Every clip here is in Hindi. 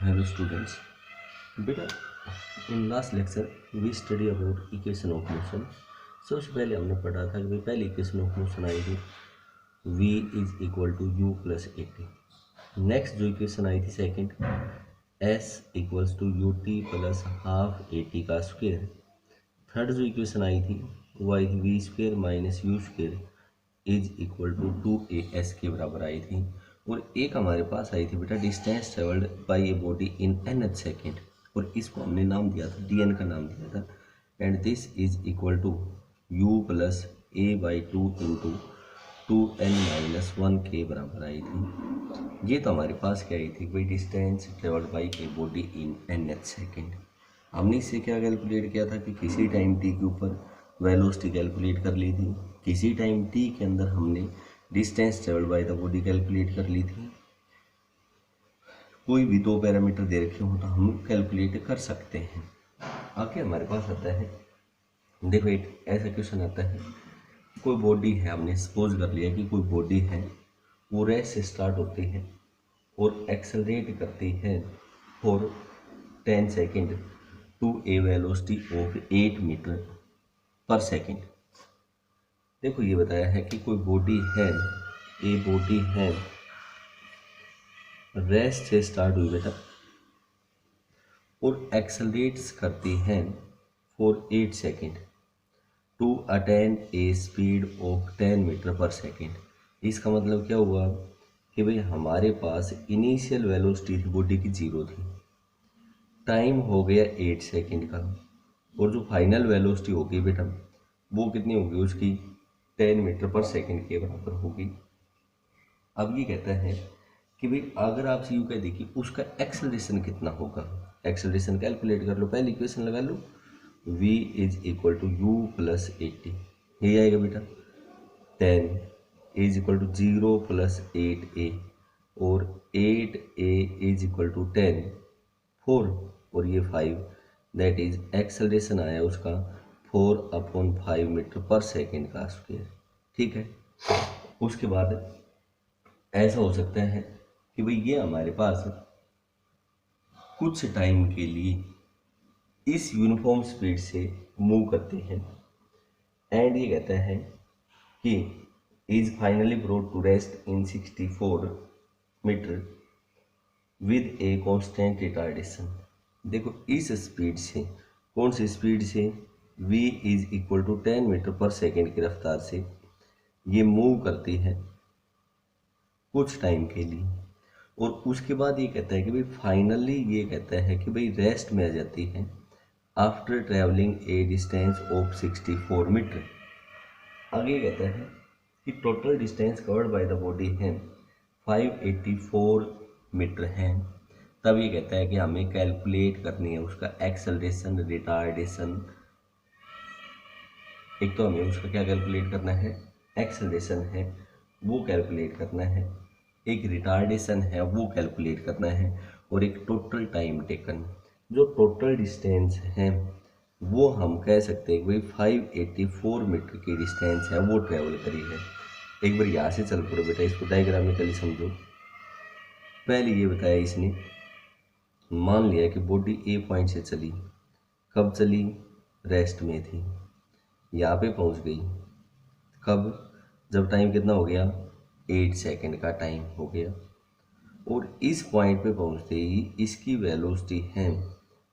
हेलो स्टूडेंट्स, बेटा in last lecture we study about equation of motion. सबसे पहले हमने पढ़ा था कि भाई पहली इक्वेशन ऑफ मोशन आई थी v is equal to u plus a t. Next जो इक्वेशन आई थी second, s equals to u t plus half a t का स्क्वेयर। थर्ड जो इक्वेशन आई थी वो आई थी v square minus u square is equal to 2as के बराबर आई थी। और एक हमारे पास आई थी बेटा distance travelled by a body in nth second, और इसको हमने नाम दिया था dn का नाम दिया था। And this is equal to u plus a by two into 2n-1 के बराबर आई थी। ये तो हमारे पास क्या आई थी भाई distance travelled by A body in nth second. हमने इससे क्या कैलकुलेट किया था कि किसी टाइम t के ऊपर वेलोसिटी कैलकुलेट कर ली थी, किसी टाइम t के अंदर हमने distance travelled by the body calculate कर ली थी। कोई भी दो पैरामीटर दे रखे हो तो हम कैलकुलेट कर सकते हैं। आगे हमारे पास आता है, देखो एक ऐसा क्वेश्चन आता है, कोई बॉडी है, हमने सपोज कर लिया कि कोई बॉडी है, वो रेस से स्टार्ट होती है और एक्सेलरेट करती है for 10 second to a velocity of 8 metre पर सेकेंड। देखो ये बताया है कि कोई बॉडी है, ए बॉडी है, रेस्ट से स्टार्ट हुई बेटा और एक्सेलरेट्स करती है for 8 second to attain a speed of 10 metre पर सेकेंड। इसका मतलब क्या हुआ कि भाई हमारे पास इनिशियल वेलोसिटी थी बॉडी की 0 थी, टाइम हो गया 8 सेकेंड का, और जो फाइनल वेलोसिटी होगी बेटा वो कितनी होगी उसकी 10 मीटर पर सेकेंड के बराबर होगी। अब ये कहता है कि भाई अगर आपसे यूँ कह दे कि उसका एक्सेलरेशन कितना होगा, एक्सेलरेशन कैलकुलेट कर लो, पहली इक्वेशन लगा लो, v is equal to u plus 80, यही आएगा बेटा। 10 is equal to 0 plus 8a, और 8a इज इक्वल टू 10 4 और ये 5, दैट इज एक्सेलरेशन आया उसका 4/5 मीटर पर सेकेंड का स्क्वायर। ठीक है, उसके बाद ऐसा हो सकता है कि भाई ये हमारे पास कुछ टाइम के लिए इस यूनिफॉर्म स्पीड से मूव करते हैं, एंड ये कहता है कि is finally brought to rest in 64 metre with a constant retardation. देखो इस स्पीड से, कौन सी स्पीड से, v is equal to 10 metre पर सेकेंड की रफ्तार से ये मूव करती है कुछ टाइम के लिए। और उसके बाद ये कहता है कि भाई फाइनली ये कहता है कि भाई रेस्ट में आ जाती है after travelling a distance of 64 metre. आगे कहता है कि total distance covered by the body है 584 मीटर है। तब ये कहता है कि हमें कैलकुलेट करनी है उसका एक्सेलरेशन रिटार्डेशन। एक तो हमें उसका क्या कैलकुलेट करना है, एक्सेलरेशन है वो कैलकुलेट करना है, एक रिटार्डेशन है वो कैलकुलेट करना है, और एक टोटल टाइम टेकन। जो टोटल डिस्टेंस है वो हम कह सकते हैं कि भाई 584 मीटर की डिस्टेंस है वो ट्रेवल करी है। एक बार यहाँ से चल पड़ो बेटा, इसको डायग्रामिकली समझो। पहले ये बताया इसने, मान लिया कि बॉडी ए पॉइंट से चली, कब चली, रेस्ट में थी, यहाँ पे पहुँच गई कब, जब टाइम कितना हो गया 8 सेकेंड का टाइम हो गया, और इस पॉइंट पे पहुँचते ही इसकी वेलोसिटी है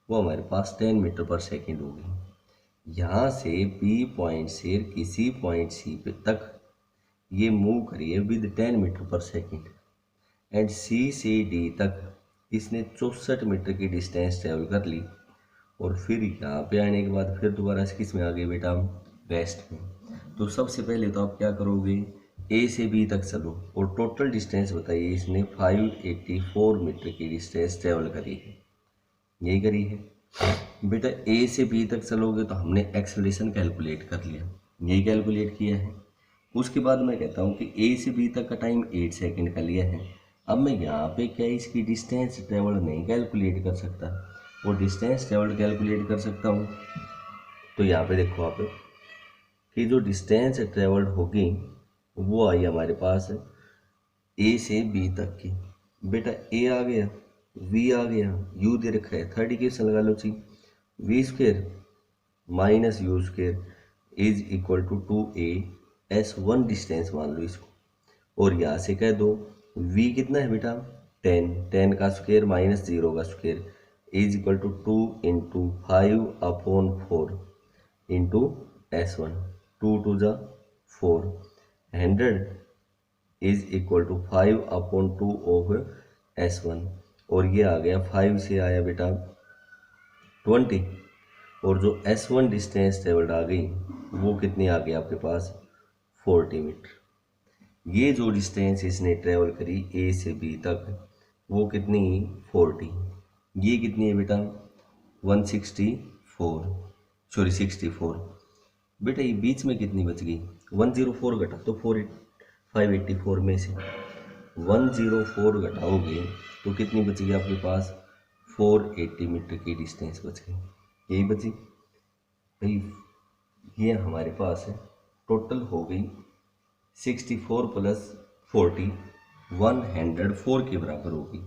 वो हमारे पास 10 मीटर पर सेकेंड होगी। यहाँ से बी पॉइंट से किसी पॉइंट सी पे तक ये मूव करिए विद 10 मीटर पर सेकेंड, एंड सी से डी तक इसने 64 मीटर की डिस्टेंस ट्रेवल कर ली, और फिर यहाँ पे आने के बाद फिर दोबारा किस में आ गए बेटा हम, रेस्ट में। तो सबसे पहले तो आप क्या करोगे, ए से बी तक चलो और टोटल डिस्टेंस बताइए इसने 584 मीटर की डिस्टेंस ट्रेवल करी है, यही करी है बेटा। ए से बी तक चलोगे तो हमने एक्सेलरेशन कैलकुलेट कर लिया, यही कैलकुलेट किया है। उसके बाद मैं कहता हूँ कि ए से बी तक का टाइम 8 सेकेंड का लिया है। अब मैं यहाँ पे क्या इसकी डिस्टेंस ट्रेवल नहीं कैलकुलेट कर सकता, वो डिस्टेंस ट्रेवल कैलकुलेट कर सकता हूँ। तो यहाँ पे देखो आप कि जो डिस्टेंस ट्रेवल्ड होगी वो आई हमारे पास ए से बी तक की। बेटा ए आ गया, वी आ गया, यू दे रखा है, थर्ड इक्वेशन लगा लो जी, v square minus u square is equal to 2a/1 distance मान लो इसको, और यहाँ से कह दो v कितना है बेटा 10 का स्क्वायर माइनस 0 का square is equal to 2 into 5/4 into S1, 2 2 जा 4, 100 is equal to 5/2 of S1, और ये आ गया 5 से आया बेटा 20, और जो S1 डिस्टेंस ट्रेवल्ड आ गई वो कितनी आ गई आपके पास 40 मीटर। ये जो डिस्टेंस इसने ट्रेवल करी ए से बी तक वो कितनी 40, ये कितनी है बेटा 64 बेटा, ये बीच में कितनी बच गई 104 घटा तो 584 में से 104 घटाओगे तो कितनी बच गई आपके पास 480 मीटर की डिस्टेंस बच गई, यही बची भाई। ये हमारे पास है टोटल हो गई 64 प्लस 40 104 के बराबर होगी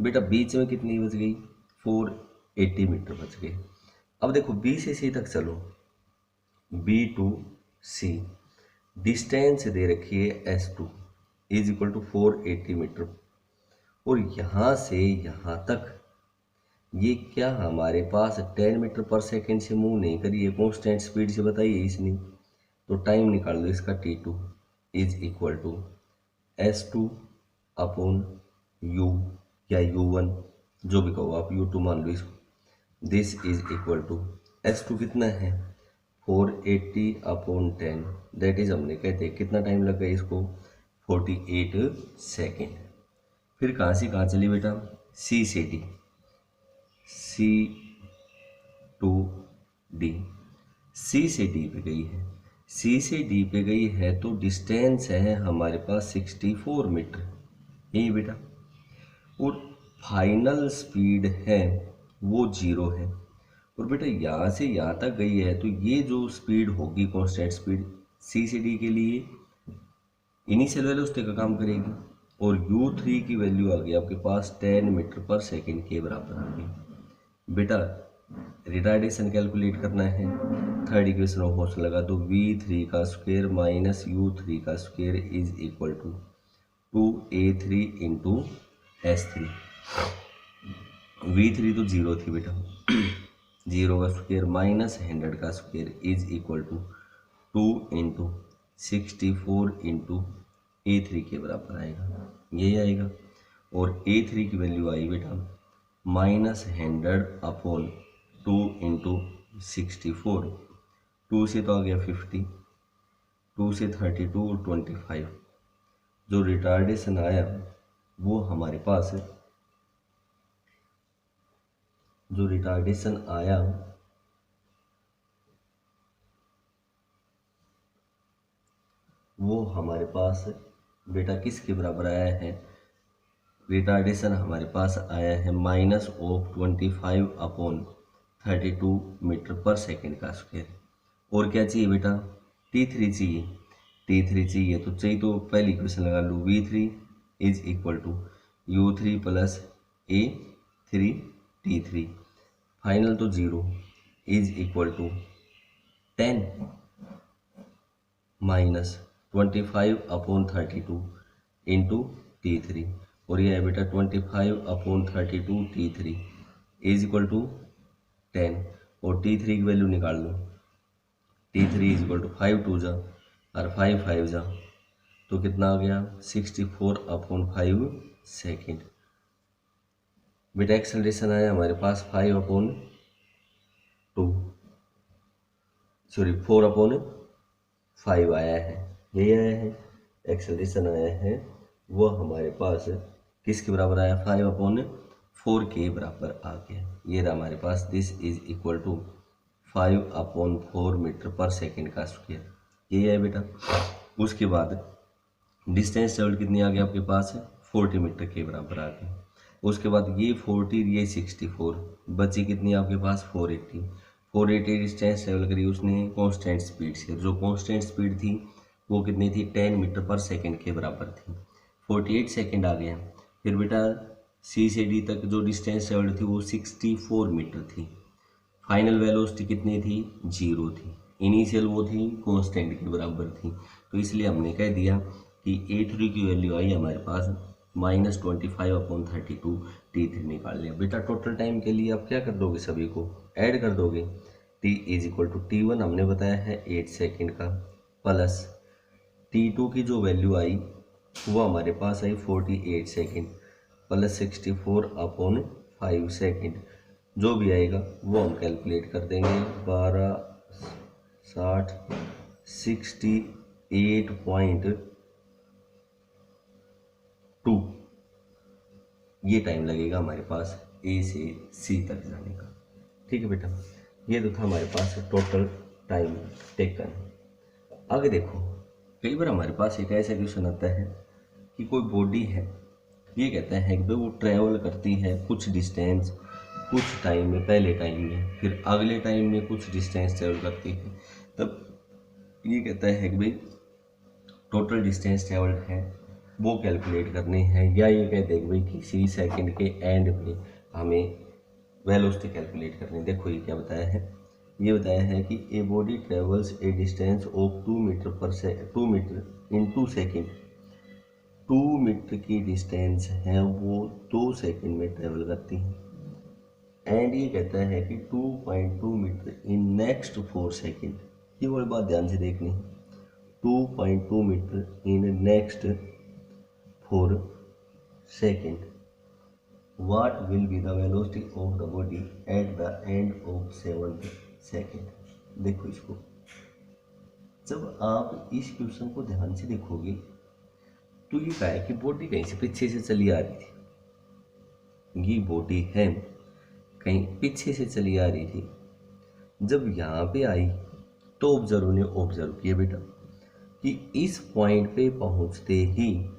बेटा। बीच में कितनी बच गई 480 मीटर बच गए। अब देखो बी से सी तक चलो, बी टू सी डिस्टेंस दे रखी है S2 is equal to 480 metre, और यहाँ से यहाँ तक ये क्या हमारे पास 10 मीटर पर सेकेंड से मूव नहीं करी है, कॉन्स्टेंट स्पीड से बताइए इसने, तो टाइम निकाल लो इसका T2 is equal to S2 upon U या U1 जो भी कहो आप, U2 मान लो इसको, this is equal to S2 कितना है 480/10, दैट इज हमने कहते हैं कितना टाइम लग गया इसको 48 सेकेंड। फिर कहाँ से कहाँ चली बेटा C से D, C to D, C से D पे गई है, C से D पे गई है तो डिस्टेंस है हमारे पास 64 मीटर, यही बेटा, और फाइनल स्पीड है वो 0 है, और बेटा यहाँ से यहाँ तक गई है तो ये जो स्पीड होगी कांस्टेंट स्पीड C से D के लिए इनिशियल वेलोसिटी का काम करेगी, और U3 की वैल्यू आ गई आपके पास 10 मीटर पर सेकेंड के बराबर आ गई बेटा। रिटार्डेशन कैलकुलेट करना है, थर्ड इक्वेशन ऑफ मोशन लगा तो V3 का स्क्वायर माइनस U3 का square is equal to 2a3 into S3, V3 तो 0 थी बेटा 0 का स्क्वायर माइनस 100 का square is equal to 2 into 64 into A3 के बराबर आएगा, यही आएगा, और A3 की वैल्यू आई बेटा -100/2 इंटू 64, 2 से तो आ गया 50, 2 से 32 और 25, जो रिटार्डेशन आया वो हमारे पास है, जो रिटार्डेशन आया वो हमारे पास बेटा किसके बराबर आया है, रिटार्डेशन हमारे पास आया है -25/32 मीटर पर सेकेंड का स्क्वायर। और क्या चाहिए बेटा T3 चाहिए, T3 चाहिए तो तो पहली इक्वेशन लगा लो V3 is equal to U3 plus A3 T3, final तो 0 is equal to 10 minus 25/32 into T3, और ये है बेटा 25/32 T3 इज इक्वल टू 10, और T3 की वैल्यू निकाल लो, T3 इज इक्वल टू 5 2 जा और 5 5 जा तो कितना आ गया 64/5 सेकेंड। बेटा एक्सेलरेशन आया हमारे पास 4/5 आया है, यही आया है एक्सेलरेशन आया है वो हमारे पास किसके बराबर आया 5/4 के बराबर आ गया, ये रहा हमारे पास, this is equal to 5/4 metre पर सेकेंड का स्क्वायर, यही है बेटा। उसके बाद डिस्टेंस ट्रेवल कितनी आ गई आपके पास 40 मीटर के बराबर आ गई। उसके बाद ये 40 ये 64 बची कितनी आपके पास 480 डिस्टेंस ट्रेवल करी उसने कांस्टेंट स्पीड से, जो कांस्टेंट स्पीड थी वो कितनी थी 10 मीटर पर सेकेंड के बराबर थी, 48 सेकेंड आ गया। फिर बेटा सी से डी तक जो डिस्टेंस ट्रेवल्ड थी वो 64 मीटर थी। फाइनल वेलोसिटी कितनी थी? 0 थी। इनिशियल वो थी कांस्टेंट के बराबर थी, तो इसलिए हमने कह दिया कि A3 की वैल्यू आई हमारे पास -25/32 T3 निकाल लिया। बेटा टोटल टाइम के लिए आप क्या कर दोगे, सभी को ऐड कर दोगे। T = T1 हमने बताया है 8 सेकेंड का, प्लस T2 की जो वैल्यू आई वो हमारे पास आई 48 सेकेंड, प्लस 64/5 सेकेंड। जो भी आएगा वो हम कैलकुलेट कर देंगे। 12, 60, 68.2 ये टाइम लगेगा हमारे पास ए से सी तक जाने का। ठीक है बेटा, ये तो था हमारे पास टोटल टाइम टेकन। आगे देखो, कई बार हमारे पास एक ऐसा क्वेश्चन आता है कि कोई बॉडी है, ये कहता है कि भाई वो ट्रैवल करती है कुछ डिस्टेंस कुछ टाइम में, पहले टाइम में, फिर अगले टाइम में कुछ डिस्टेंस ट्रैवल करती है, तब ये कहता है कि भाई टोटल डिस्टेंस ट्रैवल्ड है वो कैलकुलेट करनी है, या ये कहते हैं कि भाई किसी सेकंड के एंड में हमें वेलोसिटी कैलकुलेट करनी है। देखो ये क्या बताया है, ये बताया है कि a body travels a distance of 2 metre in 2 second. 2 metre की डिस्टेंस है वो 2 सेकेंड में ट्रेवल करती है। एंड ये कहता है कि 2.2 मीटर इन नेक्स्ट 4 सेकेंड। ये वाली बात ध्यान से देखनी है, 2.2 metre in next 4 second. What will be the velocity of the body at the end of 7th second? देखो इसको, जब आप इस क्वेश्चन को ध्यान से देखोगे तो ये कहा है कि बॉडी कहीं से पीछे से चली आ रही थी। ये बॉडी है कहीं पीछे से चली आ रही थी, जब यहाँ पे आई तो ऑब्जर्वर ने ऑब्जर्व किया बेटा कि इस पॉइंट पे पहुँचते ही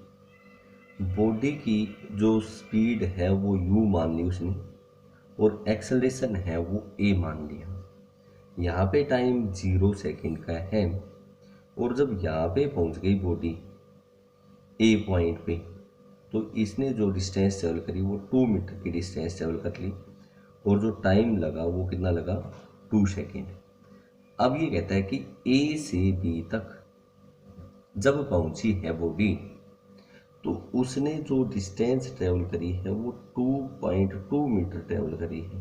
बॉडी की जो स्पीड है वो u मान ली उसने, और एक्सेलरेशन है वो a मान लिया। यहाँ पे टाइम 0 सेकेंड का है, और जब यहाँ पे पहुँच गई बॉडी a पॉइंट पे, तो इसने जो डिस्टेंस ट्रेवल करी वो 2 मीटर की डिस्टेंस ट्रेवल कर ली, और जो टाइम लगा वो कितना लगा? 2 सेकेंड। अब ये कहता है कि A से B तक जब पहुंची है बॉडी, तो उसने जो डिस्टेंस ट्रेवल करी है वो 2.2 मीटर ट्रेवल करी है।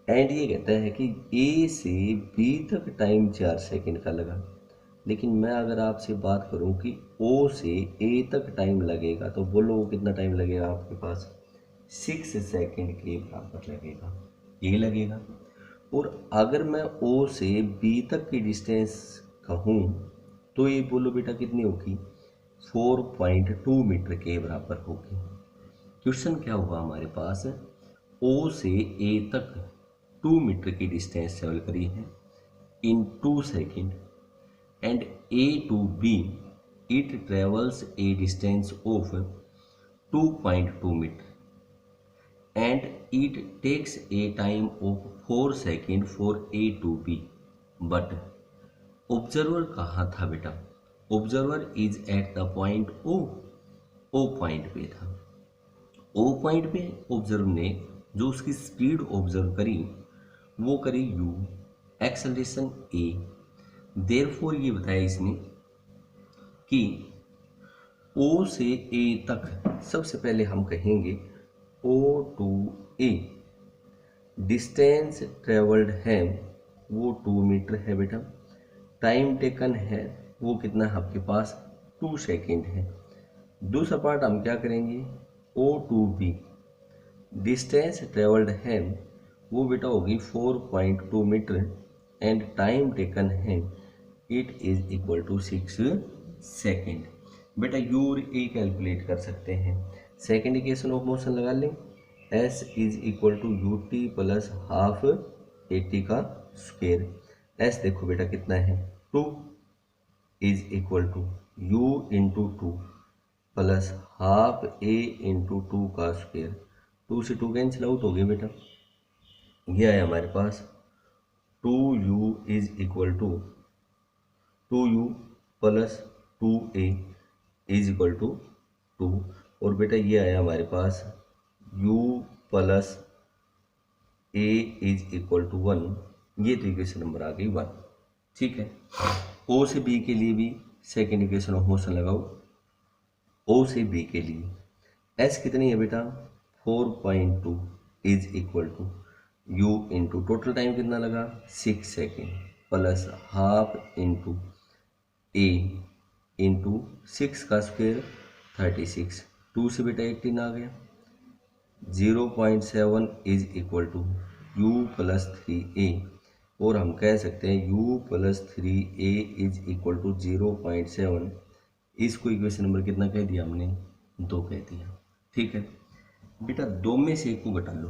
एंड ये कहता है कि A से B तक टाइम 4 सेकेंड का लगा। लेकिन मैं अगर आपसे बात करूं कि O से A तक टाइम लगेगा, तो बोलो वो कितना टाइम लगेगा आपके पास? 6 सेकेंड के बराबर लगेगा, ये लगेगा। और अगर मैं O से B तक की डिस्टेंस कहूँ तो ये बोलो बेटा कितनी होगी? 4.2 मीटर के बराबर होगी। क्वेश्चन क्या हुआ हमारे पास? O से A तक 2 मीटर की डिस्टेंस ट्रेवल करी है इन 2 second, and A to B it travels a distance of 2.2 meter and it takes a time of 4 seconds for A to B, but observer कहाँ था बेटा? Observer is at the point O point पे था। ओ पॉइंट पे ऑब्जर्वर ने जो उसकी स्पीड ऑब्जर्व करी वो करी u, एक्सेलरेशन a। देयरफॉर ये बताया इसने कि O से A तक सबसे पहले हम कहेंगे O to A distance travelled है वो 2 मीटर है बेटा। टाइम टेकन है वो कितना है आपके पास? 2 सेकेंड है। दूसरा पार्ट हम क्या करेंगे? O to B distance travelled है वो बेटा होगी 4.2 मीटर, एंड टाइम टेकन है it is equal to 6 second. बेटा यू और ए कैलकुलेट कर सकते हैं। सेकेंड इक्वेशन ऑफ मोशन लगा लें, S is equal to u t plus half a t का स्क्वेयर। S देखो बेटा कितना है? 2 is equal to u into 2 plus half a into 2 का स्क्वेयर। 2 से 2 कैंसिल आउट हो गए बेटा, ये है हमारे पास 2u is equal to 2u plus 2a is equal to 2, और बेटा ये आया हमारे पास u plus a is equal to 1, ये तो इक्वेशन नंबर आ गई 1। ठीक है, o से b के लिए भी सेकेंड इक्वेशन ऑफ मोशन लगाओ। o से b के लिए s कितनी है बेटा 4.2 is equal to u into total time कितना लगा 6 second plus half into a into 6 का स्क्वायर 36, 2 से बेटा 18 आ गया। 0.7 is equal to u plus 3a, और हम कह सकते हैं u plus 3a is equal to 0.7। इसको इक्वेशन नंबर कितना कह दिया हमने 2 कह दिया। ठीक है बेटा, 2 में से 1 को घटा लो,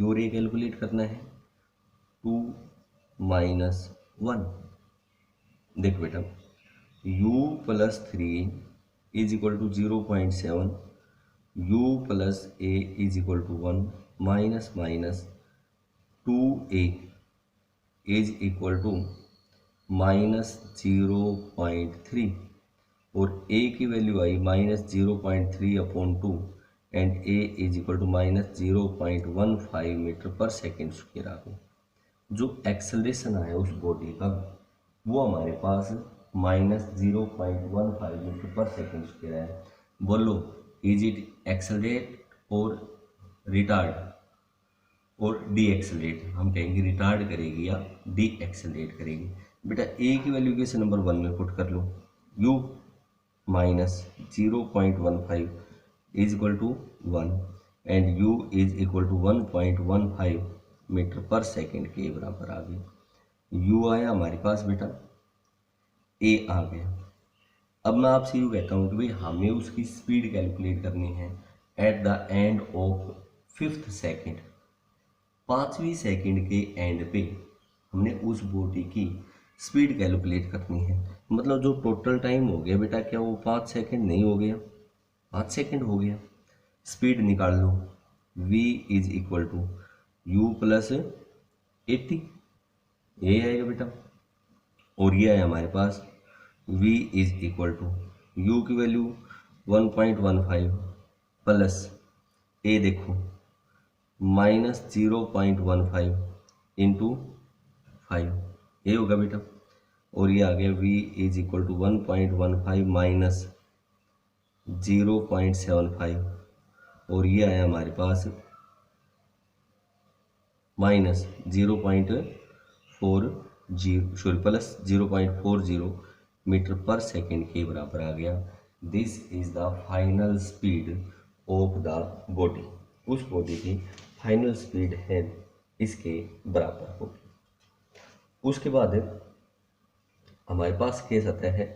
और ये कैलकुलेट करना है 2 माइनस 1। देख बेटा u plus 3 is equal to 0.7, u plus a is equal to 1 minus minus 2a is equal to minus 0.3, और a की वैल्यू आई minus 0.3/2 and a is equal to minus 0.15 metre पर सेकेंड स्क्वायर आ गई। जो एक्सेलरेशन आया उस बॉडी का वो हमारे पास माइनस 0.15 मीटर पर सेकेंड स्क्वायर है। बोलो इज इट एक्सेलरेट और रिटार्ड और डी एक्सेलरेट? हम कहेंगे रिटार्ड करेगी या डी एक्सेलरेट करेगी। बेटा ए की वैल्यू इक्वेशन नंबर 1 में पुट कर लो, u minus 0.15 is equal to 1 and u is equal to 1.15 metre पर सेकेंड के बराबर आ गई। u आया हमारे पास बेटा, a आ गया। अब मैं आपसे यूँ कहता हूँ कि भाई हमें उसकी स्पीड कैलकुलेट करनी है at the end of 5th second. 5वीं सेकेंड के एंड पे हमने उस बॉडी की स्पीड कैलकुलेट करनी है। मतलब जो टोटल टाइम हो गया बेटा, क्या वो 5 सेकेंड नहीं हो गया, 5 सेकेंड हो गया। स्पीड निकाल लो, v is equal to u plus 80, ये आएगा बेटा। और ये है हमारे पास v is equal to u की वैल्यू 1.15 प्लस a देखो माइनस 0.15 इंटू 5, ये होगा बेटा। और ये आ गया v is equal to 1.15 minus 0.75, और ये आया हमारे पास माइनस 0.40 प्लस 0.40 मीटर पर सेकेंड के बराबर आ गया। This is the final speed of the body. उस बॉडी की फाइनल स्पीड है इसके बराबर होगी। उसके बाद हमारे पास केस आता है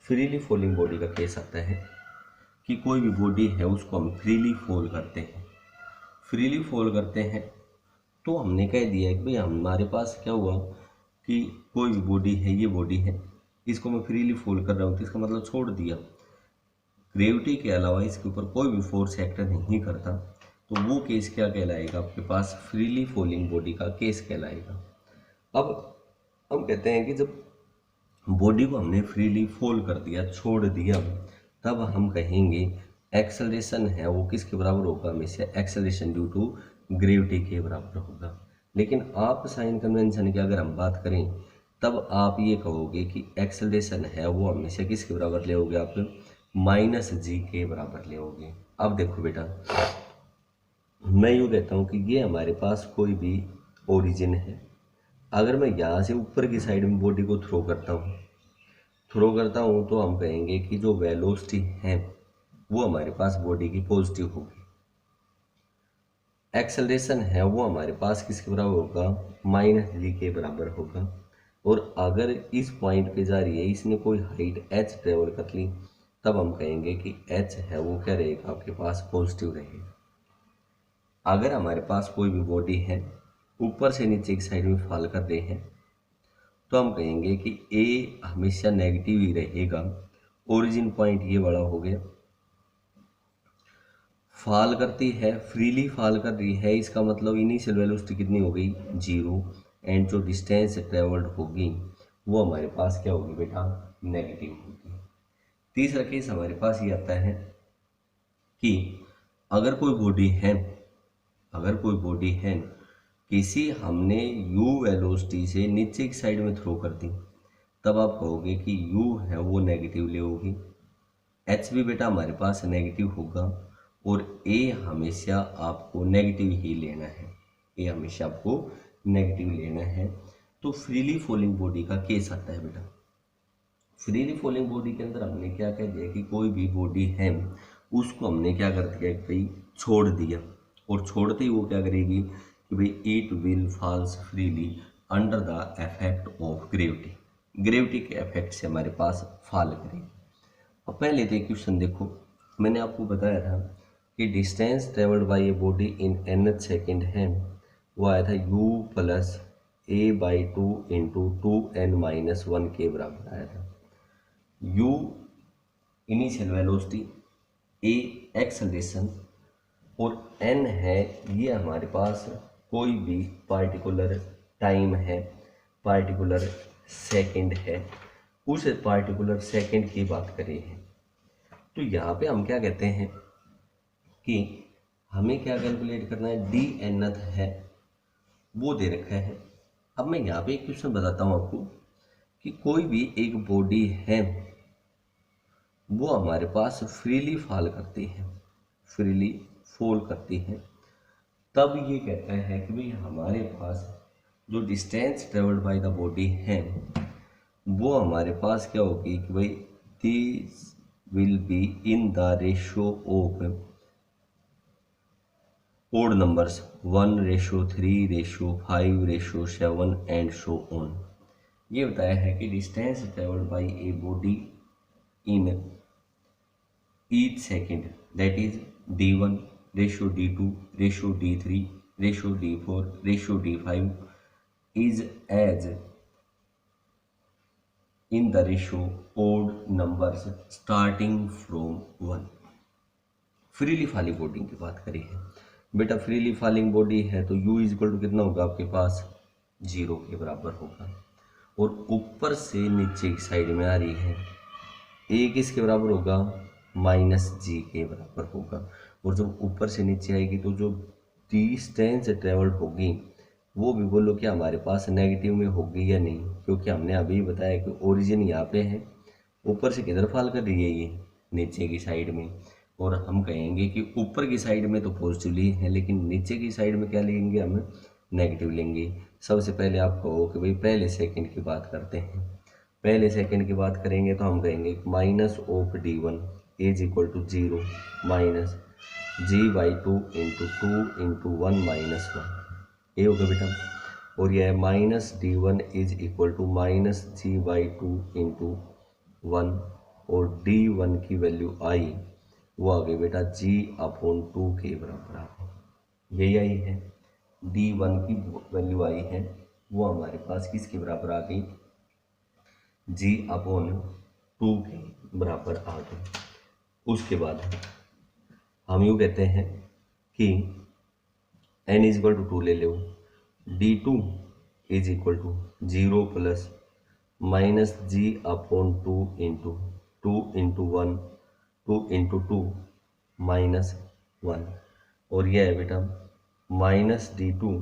फ्रीली फॉलिंग बॉडी का केस आता है कि कोई भी बॉडी है उसको हम फ्रीली फॉल करते हैं। फ्रीली फॉल करते हैं तो हमने कह दिया कि भाई हमारे पास क्या हुआ कि कोई भी बॉडी है, ये बॉडी है, इसको मैं फ्रीली फॉल कर रहा हूँ, तो इसका मतलब छोड़ दिया, ग्रेविटी के अलावा इसके ऊपर कोई भी फोर्स एक्ट नहीं करता, तो वो केस क्या कहलाएगा आपके पास, फ्रीली फॉलिंग बॉडी का केस कहलाएगा। अब हम कहते हैं कि जब बॉडी को हमने फ्रीली फॉल कर दिया, छोड़ दिया, तब हम कहेंगे एक्सेलरेशन है वो किसके बराबर होगा, हमेशा एक्सेलरेशन ड्यू टू ग्रेविटी के बराबर होगा। लेकिन आप साइन कन्वेंशन की अगर हम बात करें तब आप ये कहोगे कि एक्सेलरेशन है वो हमेशा किसके बराबर लेओगे आप, माइनस जी के बराबर लेओगे। अब देखो बेटा, मैं यूँ कहता हूँ कि ये हमारे पास कोई भी ओरिजिन है, अगर मैं यहाँ से ऊपर की साइड में बॉडी को थ्रो करता हूँ तो हम कहेंगे कि जो वेलोसिटी है वो हमारे पास बॉडी की पॉजिटिव होगी। एक्सेलरेशन है वो हमारे पास किसके बराबर होगा, माइनस जी के बराबर होगा। और अगर इस पॉइंट पे जा रही है, इसने कोई हाइट h ट्रेवल कर ली, तब हम कहेंगे कि h है वो क्या रहेगा आपके पास, पॉजिटिव रहेगा। अगर हमारे पास कोई भी बॉडी है ऊपर से नीचे की साइड में फॉल कर रहे हैं तो हम कहेंगे कि a हमेशा नेगेटिव ही रहेगा। ओरिजिन पॉइंट ये बड़ा हो गया, फॉल करती है, फ्रीली फॉल कर रही है, इसका मतलब इनिशियल वेलोसिटी कितनी हो गई, 0, एंड जो डिस्टेंस ट्रेवल्ड होगी वो हमारे पास क्या होगी बेटा, नेगेटिव होगी। तीसरा केस हमारे पास ये आता है कि अगर कोई बॉडी है किसी हमने u वेलोसिटी से नीचे की साइड में थ्रो कर दी, तब आप कहोगे कि u है वो नेगेटिवली होगी, h भी बेटा हमारे पास नेगेटिव होगा, और a हमेशा आपको नेगेटिव ही लेना है, a हमेशा आपको नेगेटिव लेना है। तो फ्रीली फॉलिंग बॉडी का केस आता है बेटा। फ्रीली फॉलिंग बॉडी के अंदर हमने क्या कह दिया कि कोई भी बॉडी है उसको हमने क्या कर दिया कि भाई छोड़ दिया, और छोड़ते ही वो क्या करेगी कि भाई it will falls freely under the effect of gravity, gravity के इफेक्ट से हमारे पास फॉल करेगी। अब पहले तो क्वेश्चन देखो, मैंने आपको बताया था कि distance travelled by a body in nth second है वो आया था u plus a/2 into 2n-1 के बराबर आया था। u initial velocity, a acceleration, और n है ये हमारे पास कोई भी पार्टिकुलर टाइम है, पार्टिकुलर सेकंड है, उस पार्टिकुलर सेकंड की बात करें हैं। तो यहाँ पे हम क्या कहते हैं कि हमें क्या कैलकुलेट करना है, डी nth है वो दे रखा है। अब मैं यहाँ पे एक क्वेश्चन बताता हूँ आपको कि कोई भी एक बॉडी है वो हमारे पास फ्रीली फॉल करती है, फ्रीली फॉल करती है, तब ये कहता है कि भाई हमारे पास जो distance travelled by the body है वो हमारे पास क्या होगी कि भाई this will be in the ratio of odd numbers 1:3:5:7 and so on. ये बताया है कि distance travelled by a body in each second, that is d1 ratio d2 ratio d3 ratio d4 ratio d5 is as in the ratio odd numbers starting from 1। Freely falling body की बात करी है बेटा, फ्रीली फॉलिंग बॉडी है तो u इक्वल टू कितना होगा आपके पास 0 के बराबर होगा, और ऊपर से नीचे की साइड में आ रही है a किसके बराबर होगा, -g के बराबर होगा। और जब ऊपर से नीचे आएगी तो जो डिस्टेंस ट्रेवल्ड होगी वो भी बोलो कि हमारे पास नेगेटिव में होगी या नहीं, क्योंकि हमने अभी बताया कि ओरिजिन यहाँ पे है, ऊपर से किधर फॉल कर रही है ये नीचे की साइड में, और हम कहेंगे कि ऊपर की साइड में तो पॉजिटिवली है लेकिन नीचे की साइड में क्या लेंगे, हम नेगेटिव लेंगे। सबसे पहले आप कहो कि भाई पहले सेकंड की बात करते हैं, पहले सेकंड की बात करेंगे तो हम कहेंगे -d1 is equal to 0 minus g/2 into 2 into 1 -1, ये होगा बेटा। और यह -d1 is equal to -g/2 into 1, और d1 की वैल्यू आई वो आ गई बेटा g/2 के बराबर आ गई, यही आई है d1 की वैल्यू आई है वो हमारे पास किसके बराबर आ गई, g/2 के बराबर आ गई। उसके बाद हम यूँ कहते हैं कि n इज इक्वल टू 2 ले लो, d2 is equal to 0 plus -g/2 into 2 into 1 2 into 2 -1, और यह है बेटा -d2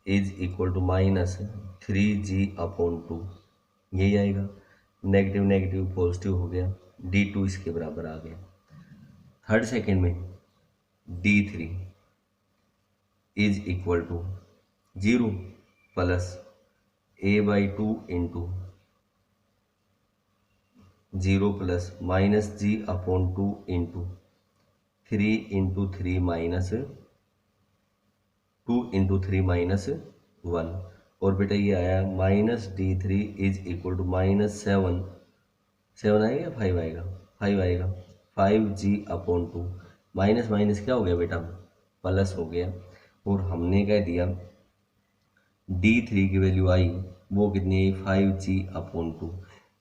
is equal to -3g/2, यही आएगा। नेगेटिव नेगेटिव पॉजिटिव हो गया, d2 इसके बराबर आ गया। थर्ड सेकेंड में d3 is equal to 0 plus a/2 into 0 plus -g/2 into 3 into 3 -2 into 3 -1, और बेटा ये आया -d3 इज इक्वल टू -7 आएगा, 5 आएगा, 5 आएगा, 5g/2, माइनस माइनस क्या हो गया बेटा, प्लस हो गया। और हमने कह दिया d3 की वैल्यू आई वो कितनी आई, 5g/2।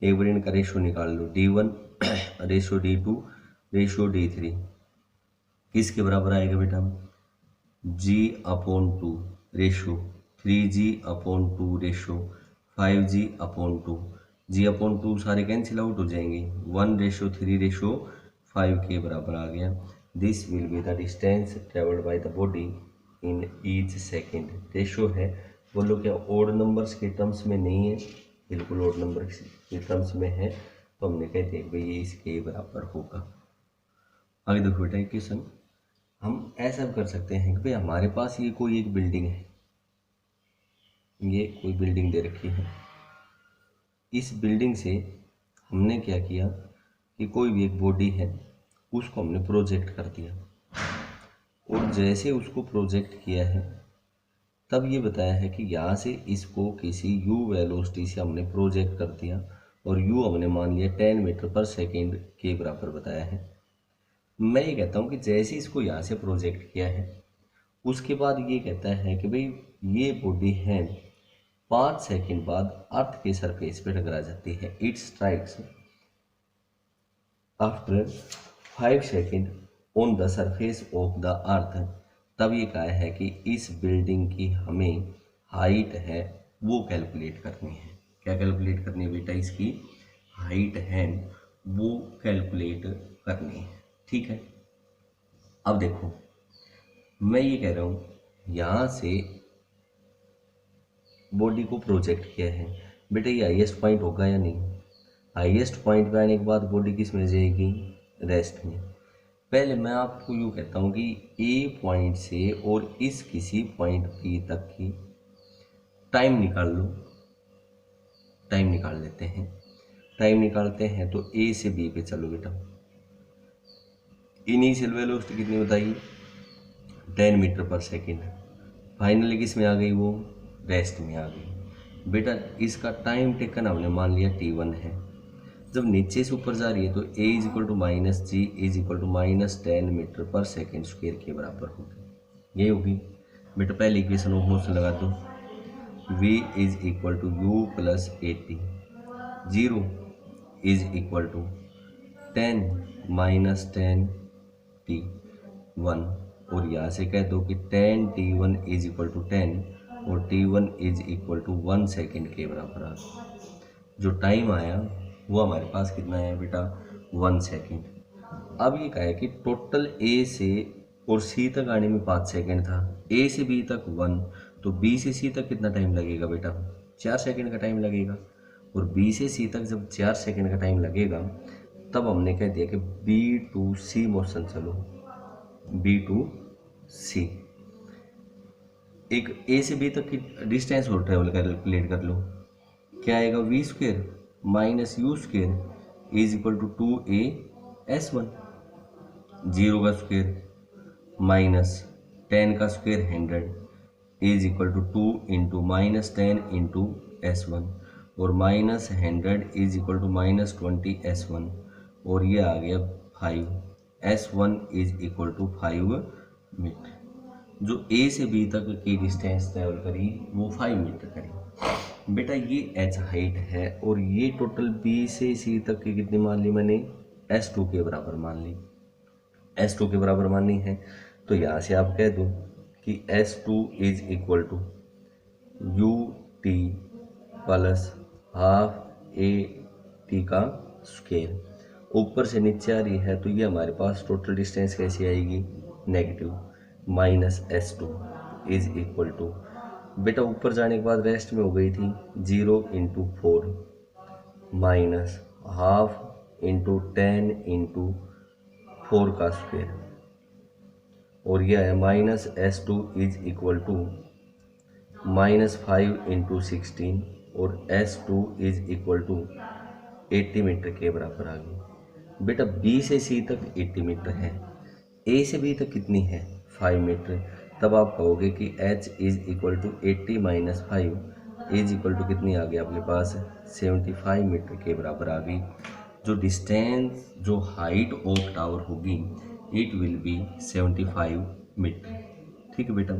एक बार इनका रेशो निकाल लो, d1 ratio d2 ratio d3 किसके बराबर आएगा बेटा, g/2 ratio 3g/2 ratio 5g/2, g/2 सारे कैंसिल आउट हो जाएंगे, 1:3:5 के बराबर आ गया। This will be the distance travelled by the body in each second. Ratio है, बोलो क्या ओड नंबर्स के टर्म्स में नहीं है, बिल्कुल ओड नंबर के टर्म्स में है, तो हमने कहते हैं भाई ये इसके बराबर होगा। आगे देखो बेटा एक क्वेश्चन, हम ऐसा कर सकते हैं कि भाई हमारे पास ये कोई एक बिल्डिंग है, ये कोई बिल्डिंग दे रखी है। इस बिल्डिंग से हमने क्या किया कि कोई भी एक बॉडी है उसको हमने प्रोजेक्ट कर दिया, और जैसे उसको प्रोजेक्ट किया है तब ये बताया है कि यहाँ से इसको किसी u वेलोसिटी से हमने प्रोजेक्ट कर दिया, और u हमने मान लिया 10 मीटर पर सेकेंड के बराबर बताया है। मैं ये कहता हूँ कि जैसे इसको यहाँ से प्रोजेक्ट किया है उसके बाद ये कहता है कि भाई ये बॉडी है 5 सेकेंड बाद अर्थ के सरफेस पे टकरा जाती है। It strikes after 5 second on the surface of the earth. तब ये कहा है कि इस बिल्डिंग की हमें हाइट है वो कैलकुलेट करनी है। क्या कैलकुलेट करनी है बेटा? इसकी हाइट है वो कैलकुलेट करनी है। ठीक है, अब देखो मैं ये कह रहा हूँ यहाँ से बॉडी को प्रोजेक्ट किया है, बेटा ये हाईएस्ट पॉइंट होगा या नहीं? हाईएस्ट पॉइंट पे आने के बाद बॉडी किस में जाएगी? रेस्ट में। पहले मैं आपको यूँ कहता हूँ कि ए पॉइंट से और इस किसी पॉइंट बी तक की टाइम निकाल लो। टाइम निकाल लेते हैं, टाइम निकालते हैं तो ए से बी पे चलो बेटा। इनिशियल वेलोसिटी कितनी बताई? 10 मीटर पर सेकेंड। फाइनली किस में आ गई? वो रेस्ट में आ गई। बेटा इसका टाइम टेकन हमने मान लिया t1 है। जब नीचे से ऊपर जा रही है तो a is equal to minus g is equal to -10 metre पर सेकेंड स्क्वेयर के बराबर होगी, ये होगी। बेटा पहले इक्वेशन ऑफ से लगा दो, v is equal to u plus 80, 0 is equal to 10 minus 10 t1, और यहाँ से कह दो कि 10 t1 इज इक्वल टू 10 और t1 is equal to 1 second के बराबर आ गया। जो टाइम आया वो हमारे पास कितना है बेटा? 1 सेकेंड। अब ये कहा है कि टोटल ए से और सी तक आने में 5 सेकेंड था, ए से बी तक 1, तो बी से सी तक कितना टाइम लगेगा बेटा? 4 सेकेंड का टाइम लगेगा। और बी से सी तक जब 4 सेकेंड का टाइम लगेगा तब हमने कह दिया कि बी टू सी मोशन चलो, बी टू सी। एक ए से बी तक की डिस्टेंस और ट्रेवल कैलकुलेट कर लो, क्या आएगा? V square minus u square is equal to 2a/s1, 0 का स्क्वेयर माइनस 10 का square 100 is equal to 2 into -10 into s1, और -100 इज इक्वल टू -20s1, और ये आ गया 5, s1 is equal to 5 metre. जो ए से बी तक की डिस्टेंस ट्रेवल करी वो 5 मीटर करी। बेटा ये h हाइट है, और ये टोटल b से c तक की कितनी मान ली मैंने? s2 के बराबर मान ली। s2 के बराबर माननी है तो यहाँ से आप कह दो कि s2 is equal to ut plus half at का स्क्वायर। ऊपर से नीचे आ रही है तो ये हमारे पास टोटल डिस्टेंस कैसी आएगी? Negative, -s2 is equal to, बेटा ऊपर जाने के बाद रेस्ट में हो गई थी 0 into 4 minus half into 10 into 4 का स्क्वायर, और यह है -s2 is equal to -5 into 16, और s2 is equal to 80 metre के बराबर आ गई। बेटा b से c तक 80 मीटर है, a से b तक कितनी है? 5 मीटर। तब आप कहोगे कि h is equal to 80 minus 5 is equal to कितनी आ गई आपके पास? 75 मीटर के बराबर आ गई। जो डिस्टेंस, जो हाइट ऑफ टावर होगी इट विल बी 75 मीटर। ठीक है बेटा।